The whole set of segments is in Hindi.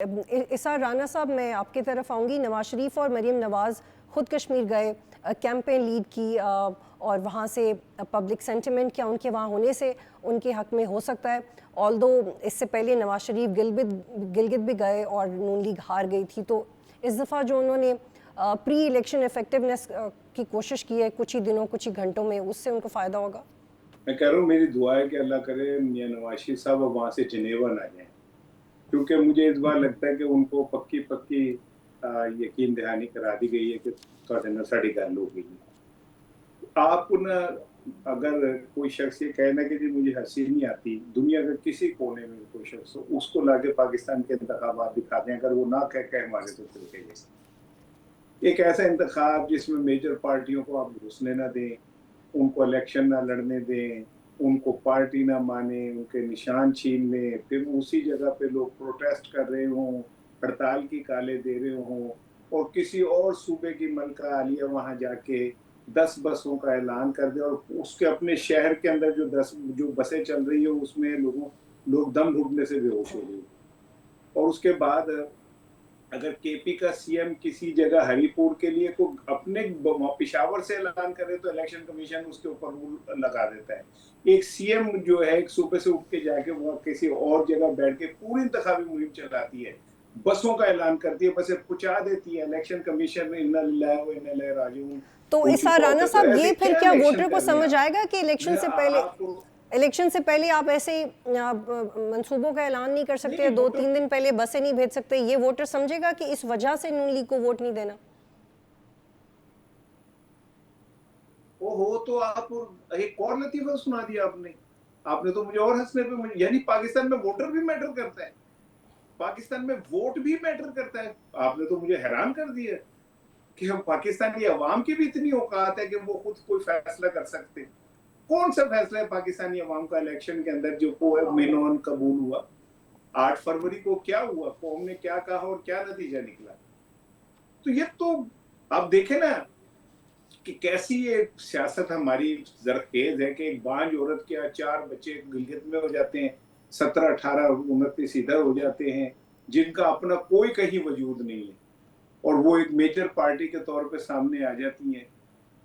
इसार राना साहब, मैं आपकी तरफ आऊँगी। नवाज शरीफ और मरीम नवाज़ ख़ुद कश्मीर गए, कैंपेन लीड की, और वहाँ से पब्लिक सेंटिमेंट क्या उनके वहाँ होने से उनके हक़ में हो सकता है। ऑल्दो इससे पहले नवाज शरीफ गिलगित भी गए और नून लीग हार गई थी। तो इस दफ़ा जो उन्होंने प्री इलेक्शन इफेक्टिवनेस की कोशिश की है कुछ ही दिनों, कुछ ही घंटों में, उससे उनको फ़ायदा होगा। मैं कह रहा हूँ, मेरी दुआ है कि अल्लाह करे मियां नवाज शरीफ साहब वहाँ से जिनेवा ना जाए, क्योंकि मुझे इस बार लगता है कि उनको पक्की पक्की यकीन दहानी करा दी गई है कि थोड़े ना साड़ी गल हो गई है। आप न अगर कोई शख्स ये कहना कि जी मुझे हंसी नहीं आती, दुनिया के किसी कोने में कोई शख्स हो, उसको लाके पाकिस्तान के इंतखाबात दिखा दें, अगर वो ना कह हमारे तो चलते गए। एक ऐसा इंतखाब जिसमें मेजर पार्टियों को आप घुसने ना दें, उनको इलेक्शन ना लड़ने दें, उनको पार्टी ना माने, उनके निशान छीन लें, फिर उसी जगह पे लोग प्रोटेस्ट कर रहे हों, हड़ताल की काले दे रहे हों, और किसी और सूबे की मलका आलिया वहां जाके 10 बसों का ऐलान कर दे, और उसके अपने शहर के अंदर जो बसें चल रही हो उसमें लोग दम घुटने से बेहोश हो गए। और उसके बाद अगर केपी का सीएम किसी जगह हरिपुर के लिए को अपने पेशावर से ऐलान करे तो इलेक्शन कमीशन उसके ऊपर रूल लगा देता है। एक सीएम जो है एक सूबे से उठ के जाके वो किसी और जगह बैठ के पूरी इंतखाबी मुहिम चलाती है, बसों का ऐलान करती है, बसें पहुंचा देती है, इलेक्शन कमीशन में इन्ना लिल्लाहि व इन्ना इलैहि राजिऊन तो हो इसार चुका राना होता है। तो साहब, ऐसे ये फिर क्या क्या इलेक्शन वोटर को करने समझ आप आएगा कि इलेक्शन से पहले आप ऐसे मंसूबों का ऐलान नहीं कर सकते, नहीं, 2-3 दिन पहले बसें नहीं भेज सकते? ये वोटर समझेगा कि इस वजह से नून लीग को वोट नहीं देना? वो हो तो आप एक और लतीफा सुना दिया आपने। आपने तो मुझे और हंसने पे, यानी पाकिस्तान में वोटर भी मैटर करता है, पाकिस्तान में वोट भी मैटर करता है। आपने तो मुझे हैरान कर दिया कि हम पाकिस्तानी अवाम की भी इतनी औकात है कि वो खुद कोई फैसला कर सकते। कौन सा फैसला है पाकिस्तानी अवाम का इलेक्शन के अंदर जो को मेनोन कबूल हुआ? 8 फरवरी को क्या हुआ, कौम ने क्या कहा और क्या नतीजा निकला? तो ये तो आप देखें ना कि कैसी ये सियासत हमारी जरखेज है कि एक बांझ औरत के 4 बच्चे गिलगित में हो जाते हैं, 17, 18, 29 इधर हो जाते हैं, जिनका अपना कोई कहीं वजूद नहीं है, और वो एक मेजर पार्टी के तौर पे सामने आ जाती हैं।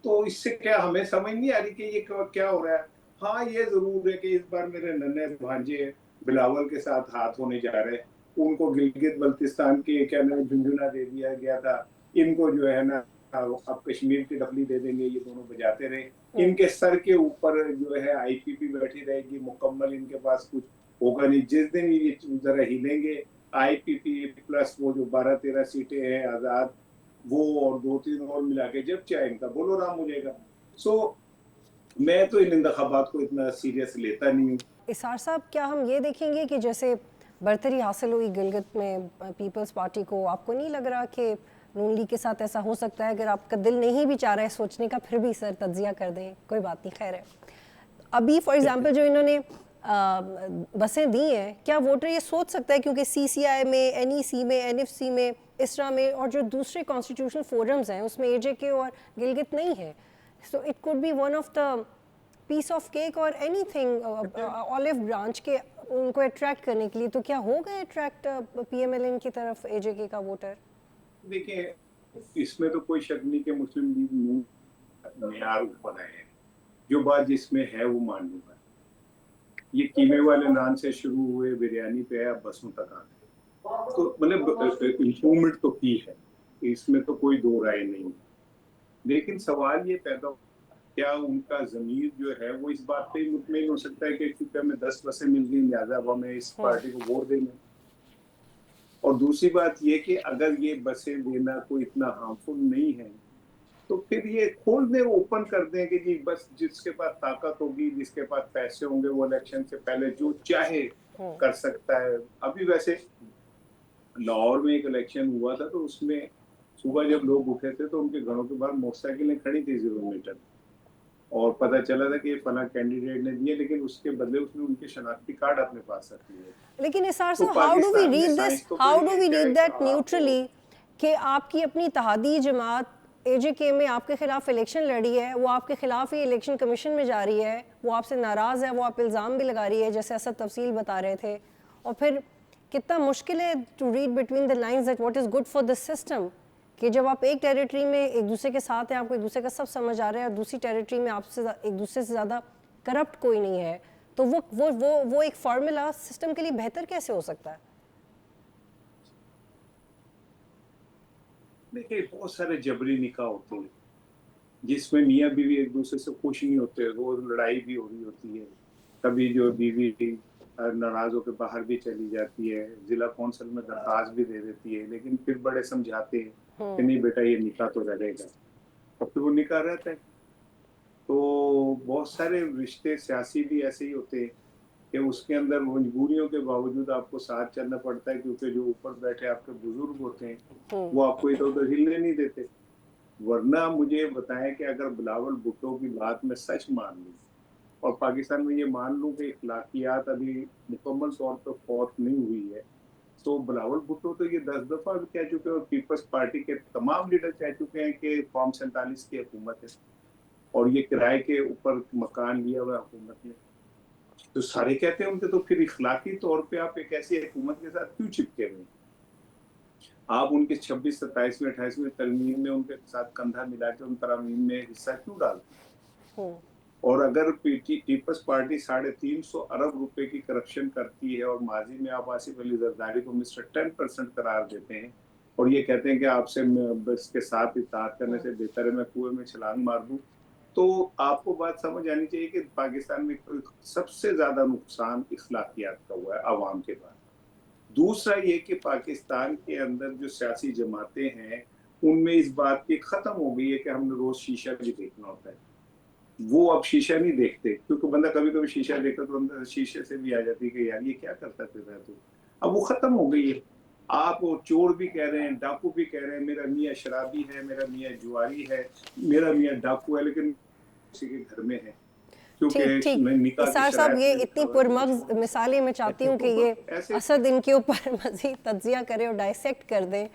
तो इससे क्या हमें समझ नहीं आ रही कि ये क्या हो रहा है। हाँ, ये जरूर है कि इस बार मेरे नन्हे भांजे बिलावल के साथ हाथ होने जा रहे हैं। उनको गिलगित बल्तिस्तान के क्या नाम झुंझुना दे दिया गया था, इनको जो है ना अब कश्मीर की डफली दे देंगे, ये दोनों बजाते रहे। इनके सर के ऊपर जो है आईपीपी बैठी रहेगी मुकम्मल, इनके पास कुछ होगा नहीं। जिस दिन ये जरा हिलेंगे, आईपीपी प्लस वो जो 12-13 सीटें हैं आजाद, वो और 2-3 और मिला के जब चाहे इनका बोलो राम हो जाएगा। सो मैं तो इन इंतखाबात को इतना सीरियस लेता नहीं हूँ। इसार साहब, क्या हम ये देखेंगे कि जैसे बरतरी हासिल हुई गिलगित में पीपल्स पार्टी को, आपको नहीं लग रहा कि नून लीग के साथ ऐसा हो सकता है? अगर आपका दिल नहीं भी चाह रहा है सोचने का, फिर भी सर तज्जिया कर दें, कोई बात नहीं, खैर है। अभी फॉर एग्जांपल जो इन्होंने बसें दी हैं, क्या वोटर ये सोच सकता है, क्योंकि सीसीआई में, एनईसी में, एनएफसी में, इसरा में और जो दूसरे कॉन्स्टिट्यूशनल फोरम्स हैं उसमें एजेके और गिलगित नहीं है, so it could be one of the piece of cake और एनीथिंग ऑलिव ब्रांच के उनको अट्रैक्ट करने के लिए। तो क्या होगा अट्रैक्ट पीएमएलएन की तरफ एजेके का वोटर? देखिए, इसमें तो कोई शक नहीं कि मुस्लिम लीग मेयार ऊपर है, जो बात जिसमें है वो मान लूंगा। ये कीमे वाले नान से शुरू हुए बिरयानी पे अब बसों तक आ गए, तो मतलब इम्प्रूवमेंट तो की है, इसमें तो कोई दो राय नहीं। लेकिन सवाल ये पैदा, क्या उनका जमीर जो है वो इस बात पे मुतमईन हो सकता है कि क्योंकि हमें 10 बसें मिल गई लिहाजा अब हमें इस पार्टी को वोट देंगे? और दूसरी बात ये कि अगर ये बसें देना कोई इतना हार्मफुल नहीं है, तो फिर ये खोल दें, ओपन कर दें कि जी बस जिसके पास ताकत होगी, जिसके पास पैसे होंगे, वो इलेक्शन से पहले जो चाहे कर सकता है। अभी वैसे लाहौर में एक इलेक्शन हुआ था, तो उसमें सुबह जब लोग उठे थे तो उनके घरों के बाहर मोटरसाइकिलें खड़ी थी 0 मीटर, और पता चला था कि ये फला कैंडिडेट ने दिए, लेकिन उसके बदले उसने उनके शनाख्ती कार्ड अपने पास रख लिए। लेकिन इसार तो साहब, हाउ डू वी पाकिस्तान में रीड दिस, साइंस तो हाउ बड़ी डू है, वी क्या रीड है दैट आपको। न्यूट्रली कि आपकी अपनी तहादी जमात एजेके में आपके खिलाफ इलेक्शन लड़ी है, वो आपके खिलाफ ही इलेक्शन कमीशन में जा रही है, वो आपसे नाराज़ है, वो आप इल्ज़ाम भी लगा रही है जैसे असद तफसील बता रहे थे, और फिर कितना मुश्किल है to read between the lines that what is good for the system, कि जब आप एक टेरिटरी में एक दूसरे के साथ हैं, आपको एक दूसरे का सब समझ आ रहा है, और दूसरी टेरिटरी में आपसे एक दूसरे से ज़्यादा करप्ट कोई नहीं है, तो वो एक फार्मूला सिस्टम के लिए बेहतर कैसे हो सकता है? देखिए, बहुत सारे जबरी निकाह होते हैं जिसमें मियाँ बीवी एक दूसरे से खुश नहीं होते, रोज लड़ाई भी हो रही होती है। कभी जो बीवी नाराज होकर बाहर भी चली जाती है, जिला कौंसिल में दरखास्त भी दे देती है, लेकिन फिर बड़े समझाते हैं कि नहीं बेटा ये निकाह तो रहेगा, और फिर वो निकाह रहता है। तो बहुत सारे रिश्ते सियासी भी ऐसे ही होते हैं कि उसके अंदर मजबूरियों के बावजूद आपको साथ चलना पड़ता है, क्योंकि जो ऊपर बैठे आपके बुजुर्ग होते हैं वो आपको इधर उधर हिलने नहीं देते। वरना मुझे बताएं कि अगर बिलावल भुट्टो की बात मैं सच मान लूं और पाकिस्तान में ये मान लूं कि इखलाकियात अभी मुकम्मल तौर पर फौत नहीं हुई है, तो बिलावल भुट्टो तो ये 10 दफा भी कह चुके हैं और पीपल्स पार्टी के तमाम लीडर कह चुके हैं कि फॉर्म 47 की हुकूमत है और ये किराए के ऊपर मकान लिया हुआ हुकूमत ने। तो सारे कहते हैं उनके, तो फिर इखलाकी तौर पे आप एक ऐसी हुकूमत के साथ क्यों चिपके हुए? आप उनके 26, 27वें, 28वें तरमीम में उनके साथ कंधा मिला के उन तरमीम में हिस्सा क्यों डालते? और अगर पीपल्स पार्टी 350 अरब रुपए की करप्शन करती है और माजी में आप आसिफ अली जरदारी को मिस्टर 10% करार देते हैं और ये कहते हैं कि आपसे इसके साथ इत्तेहाद करने से बेहतर है मैं कुएं में छलांग मार दूं, तो आपको बात समझ आनी चाहिए कि पाकिस्तान में सबसे ज्यादा नुकसान इखलाकियात का हुआ है आवाम के बाद। दूसरा ये कि पाकिस्तान के अंदर जो सियासी जमातें हैं उनमें इस बात की खत्म हो गई है कि हमने रोज शीशा भी देखना होता है। वो अब शीशा नहीं देखते, क्योंकि बंदा कभी कभी शीशा देखता तो अंदर शीशे से भी आ जाती है कि यार ये क्या करता फिर रहा है। अब वो खत्म हो गई है। आप चोर भी कह रहे हैं, डाकू भी कह रहे हैं, मेरा मियाँ शराबी है, मेरा मियाँ जुआरी है, मेरा मियाँ डाकू है, लेकिन किसी के घर में है ठीक ठीक इसार साहब, ये इतनी पुरमग्ज मिसालें मैं चाहती हूँ कि ये असद इनके ऊपर मजीद तज्जिया करे और डाइसेक्ट कर दें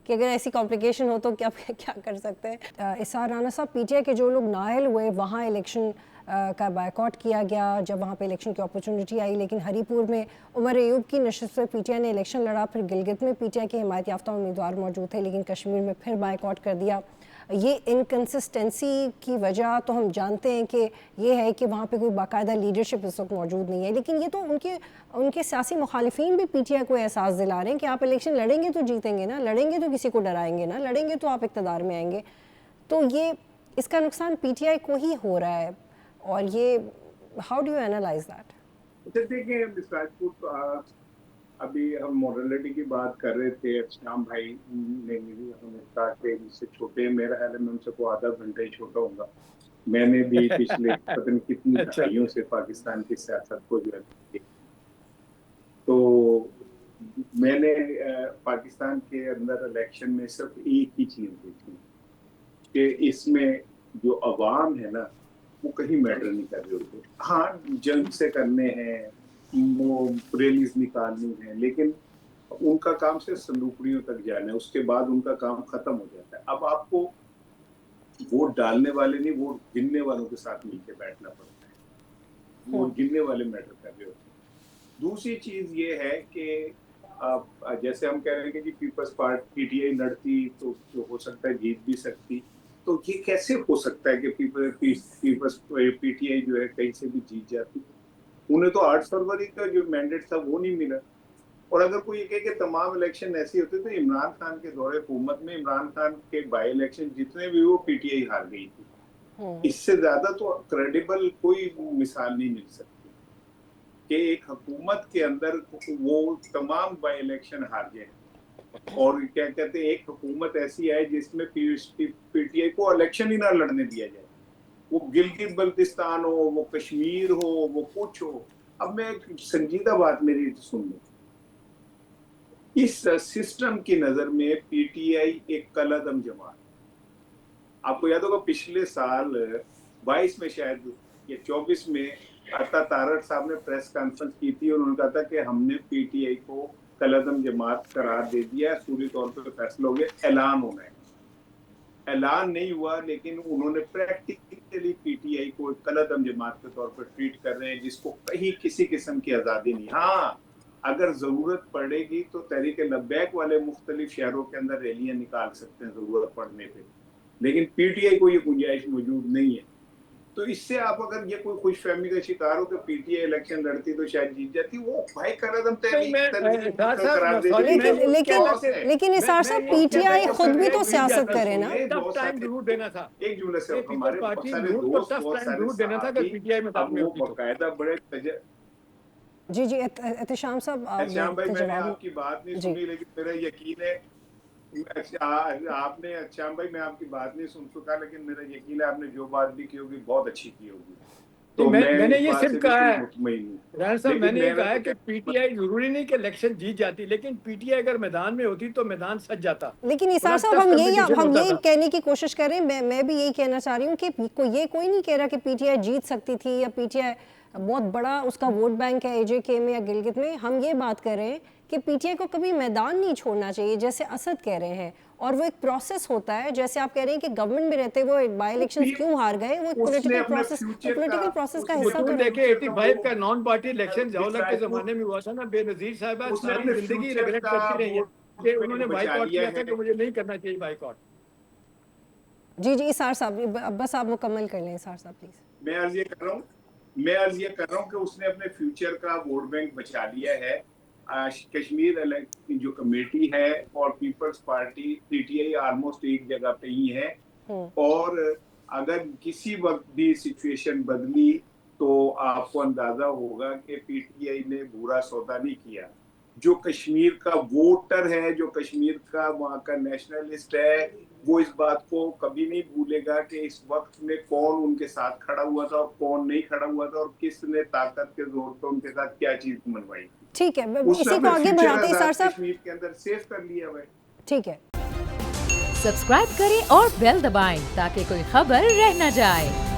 कि अगर ऐसी कॉम्प्लिकेशन हो तो क्या क्या कर सकते हैं। इसार राना साहब, पीटीआई के जो लोग नाअहल हुए वहाँ इलेक्शन का बायकॉट किया गया जब वहाँ पे इलेक्शन की अपॉर्चुनिटी आई, लेकिन हरीपुर में उमर अयूब की नशिस्त पर पीटीआई ने इलेक्शन लड़ा, फिर गिलगित में पीटीआई के हिमायत याफ्ता उम्मीदवार मौजूद थे लेकिन कश्मीर में फिर बायकॉट कर दिया। ये इनकन्सिस्टेंसी की वजह तो हम जानते हैं कि ये है कि वहाँ पे कोई बाकायदा लीडरशिप इस वक्त मौजूद नहीं है, लेकिन ये तो उनके सियासी मुखालिफिन भी पीटीआई को एहसास दिला रहे हैं कि आप इलेक्शन लड़ेंगे तो जीतेंगे ना, लड़ेंगे तो किसी को डराएंगे ना, लड़ेंगे तो आप इक़्तिदार में आएंगे। तो ये इसका नुकसान पीटीआई को ही हो रहा है, और ये how do you analyse that? देखिए राजपूत, अभी हम मॉडलिटी की बात कर रहे थे, श्याम भाई ने हमें कहा कि मुझसे छोटे, मेरा ख्याल है मैं उनसे को आधा घंटा ही छोटा होगा। मैंने भी पिछले पता नहीं कितनी दहाइयों से पाकिस्तान की सियासत को जो है, तो मैंने पाकिस्तान के अंदर इलेक्शन में सिर्फ एक ही चीज देखी कि इसमें जो अवाम है ना वो कहीं मैटर नहीं कर रहे होते। हाँ, जंग से करने हैं, वो रैलीज निकालनी है, लेकिन उनका काम सिर्फ संदूकड़ियों तक जाना है, उसके बाद उनका काम खत्म हो जाता है। अब आपको वोट डालने वाले नहीं, वोट गिनने वालों के साथ मिलकर बैठना पड़ता है। वोट गिनने वाले मैटर कर रहे होते हैं। दूसरी चीज ये है कि आप जैसे हम कह रहे हैं कि पीपल्स पार्टी पीटीआई लड़ती तो हो सकता है जीत भी सकती, तो ये कैसे हो सकता है कि पीपल्स पीटीआई जो है कहीं से भी जीत जाती? उन्हें तो 8 फरवरी का जो मैंडेट था वो नहीं मिला। और अगर कोई ये कहे कि तमाम इलेक्शन ऐसे होते तो इमरान खान के दौरे हुकूमत में इमरान खान के बाई इलेक्शन जितने भी वो पीटीआई हार गई थी। इससे ज्यादा तो क्रेडिबल कोई मिसाल नहीं मिल सकती कि एक हुकूमत के अंदर वो तमाम बाई इलेक्शन हार गए और क्या कहते हैं एक हुकूमत ऐसी है जिसमें पीटीआई को इलेक्शन ही ना लड़ने दिया जाए, वो गिलगित बल्तिस्तान हो, वो कश्मीर हो, वो कुछ हो। अब मैं एक संजीदा बात मेरी सुन लो, इस सिस्टम की नजर में पीटीआई एक कलअदम जमात। आपको याद होगा पिछले साल 22 में शायद या 24 में अता तारड़ साहब ने प्रेस कॉन्फ्रेंस की थी और उन्होंने कहा था कि हमने पीटीआई को कलअदम जमात करार दे दिया, सूरी तौर पर फैसला हो गया, ऐलान होना है। ऐलान नहीं हुआ, लेकिन उन्होंने प्रैक्टिकली पीटीआई को कलअदम जमात के तौर पर ट्रीट कर रहे हैं जिसको कहीं किसी किस्म की आजादी नहीं। हाँ, अगर जरूरत पड़ेगी तो तहरीक लब्बैक वाले मुख्तलिफ शहरों के अंदर रैलियां निकाल सकते हैं जरूरत पड़ने पे, लेकिन पीटीआई को ये गुंजाइश मौजूद नहीं है। तो इससे आप अगर ये कोई खुशफहमी का शिकार हो कि पीटीआई इलेक्शन लड़ती तो शायद जीत जाती, वो भाई करदम लेकिन इसार साहब पीटीआई खुद भी तो सियासत करे ना। एक जुमले से हमारे बहुत सारे दोस्त बहुत सारे साथी वो बाकायदा बड़े जी जी एहतशाम साहब एहतशाम भाई, मैंने आपकी बात नहीं सुनी, लेकिन मेरा यकीन है आपने अच्छा भाई मैं आपकी बात नहीं सुन सका, लेकिन मेरा यकीन है आपने जो बात भी की होगी बहुत अच्छी की होगी। तो मैंने ये सिर्फ कहा है राणा साहब, मैंने ये कहा है कि पीटीआई जरूरी नहीं कि इलेक्शन जीत जाती, लेकिन पीटीआई अगर मैदान में होती तो मैदान सज जाता। लेकिन इसार साहब हम यही कहने की कोशिश कर रहे हैं, मैं भी यही कहना चाह रही हूँ कि कोई नहीं कह रहा कि पीटीआई जीत सकती थी या पीटीआई बहुत बड़ा उसका वोट बैंक है एजेके में या गिलगित में। हम ये बात कर रहे हैं कि पीटीआई को कभी मैदान नहीं छोड़ना चाहिए जैसे असद कह रहे हैं, और वो एक प्रोसेस होता है। जैसे आप कह रहे हैं कि गवर्नमेंट में रहते वो बाय इलेक्शंस क्यों हार गए, वो पॉलिटिकल प्रोसेस का हिस्सा तो देखिए 85 का नॉन पार्टी इलेक्शन जवाहरलाल के जमाने में हुआ था ना, बेनजीर साहब सारी जिंदगी रिग्रेट करती रही है कि उन्होंने बाइकआउट किया था कि मुझे नहीं करना चाहिए बाइकआउट। जी जी इसार साहब बस आप मुकम्मल कर लें इसार साहब प्लीज। मैं अर्ज ये कर रहा हूँ कि उसने अपने फ्यूचर का वोट बैंक बचा लिया है। कश्मीर जो कमेटी है और पीपल्स पार्टी पीटीआई ऑलमोस्ट एक जगह पे ही है, और अगर किसी वक्त भी सिचुएशन बदली तो आपको अंदाजा होगा कि पीटीआई ने बुरा सौदा नहीं किया। जो कश्मीर का वोटर है, जो कश्मीर का वहाँ का नेशनलिस्ट है, वो इस बात को कभी नहीं भूलेगा कि इस वक्त में कौन उनके साथ खड़ा हुआ था और कौन नहीं खड़ा हुआ था, और किसने ताकत के जोर पर उनके साथ क्या चीज मनवाई। ठीक है, इसी को आगे बढ़ाते हैं सर साहब। कश्मीर के अंदर सेव कर लिया भाई। ठीक है, सब्सक्राइब करें और बेल दबाएं ताकि कोई खबर रह न जाए।